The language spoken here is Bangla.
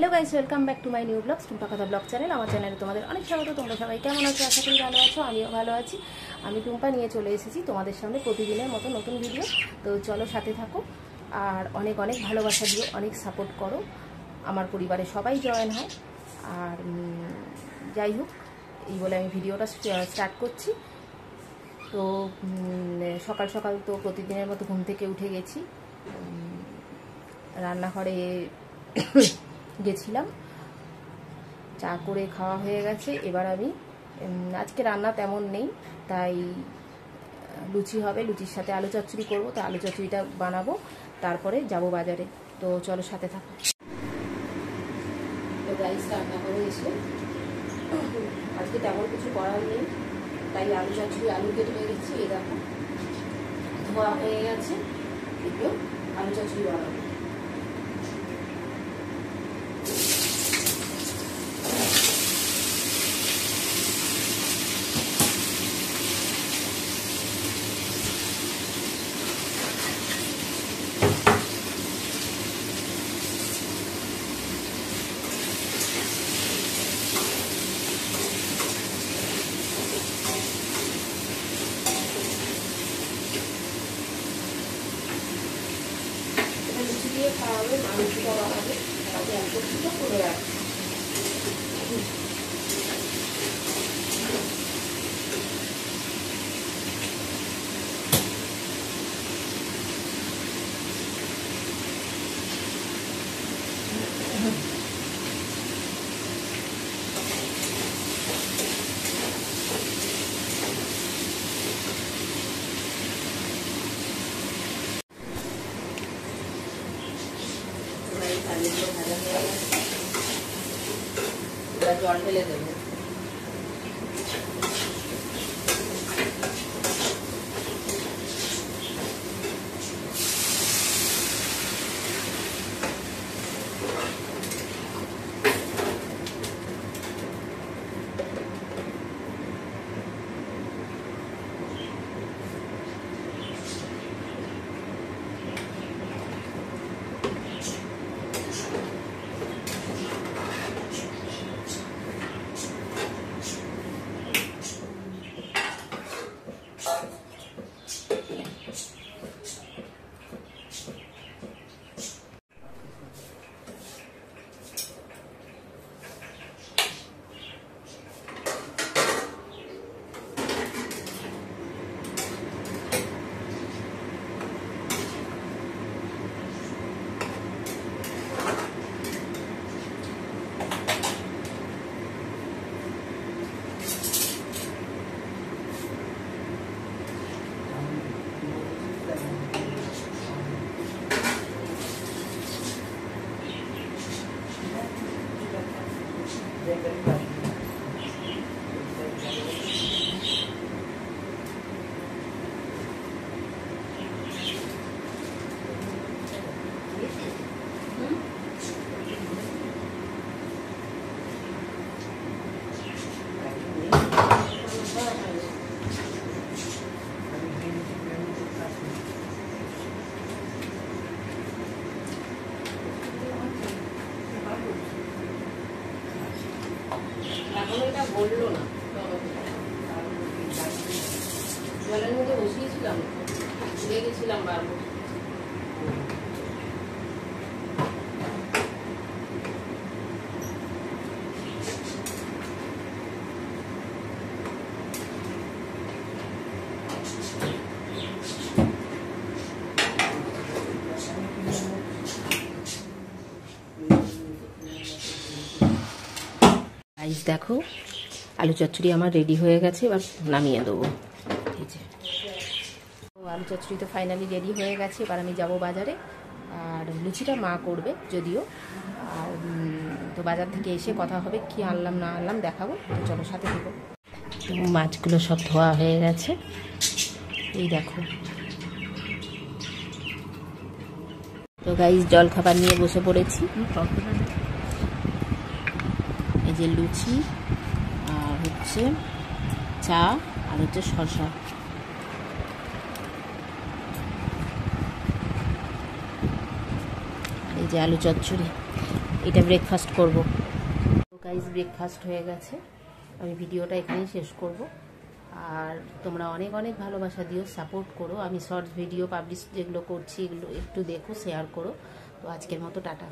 Hello guys, welcome back to my new vlogs Tumpa Katha vlog channel. আমার চ্যানেলে তোমাদের অনেক স্বাগত। তোমরা সবাই কেমন আছো? আশা করি ভালো আছো। আমিও ভালো আছি। আমি টুম্পা নিয়ে চলে এসেছি তোমাদের সামনে প্রতিদিনের মতো নতুন ভিডিও। তো চলো সাথে থাকো আর অনেক অনেক ভালোবাসা দিও, অনেক সাপোর্ট করো। আমার পরিবারে সবাই জয়েন হয়। আর যাই হোক, এই বলে আমি ভিডিওটা স্টার্ট করছি। তো সকাল সকাল তো প্রতিদিনের মতো ঘুম থেকে উঠে গেছি, রান্নাঘরে গেছিলাম, চা করে খাওয়া হয়ে গেছে। এবার আমি আজকে রান্না তেমন নেই, তাই লুচি হবে, লুচির সাথে আলু চচ্চড়ি করবো। তো আলু চচ্চড়িটা বানাবো, তারপরে যাব বাজারে। তো চলো সাথে থাকো। তো গাইস, রান্না করে এসে আজকে তেমন কিছু করার নেই, তাই আলু চচ্চড়ি আলু কেটে হয়ে গেছে। এই দেখো ধোয়া হয়ে গেছে, এগুলো আলু চচ্চড়ি বানাবো। লুচি দিয়ে খাওয়া হবে, মাংসটা বানাবে, তাতে এক কিছুটা করে রাখবে। জল ঢেলে দেবো। এটা বললো না, জলের মধ্যে বসিয়েছিলাম, ভুলে গেছিলাম বারবার। দেখো আলু চচ্চড়ি আমার রেডি হয়ে গেছে, এবার নামিয়ে দেবো। এই যে আলু চচ্চড়ি তো ফাইনালি রেডি হয়ে গেছে। এবার আমি যাব বাজারে, আর লুচিটা মা করবে যদিও। আর তো বাজার থেকে এসে কথা হবে, কি আনলাম না আনলাম দেখাবো। তো চলো সাথে দেবো। তো মাছগুলো সব ধোয়া হয়ে গেছে, এই দেখো। তো গাইস, জল খাবার নিয়ে বসে পড়েছি। এই যে লুচি, আর হচ্ছে চা, আর হচ্ছে শসা। এই যে আলু চচ্চড়ি। এটা ব্রেকফাস্ট করব। গাইস ব্রেকফাস্ট হয়ে গেছে, আমি ভিডিওটা এখানেই শেষ করব। আর তোমরা অনেক অনেক ভালোবাসা দিও, সাপোর্ট করো। আমি শর্টস ভিডিও পাবলিশ যেগুলো করছি এগুলো একটু দেখো, শেয়ার করো। তো আজকের মতো টাটা।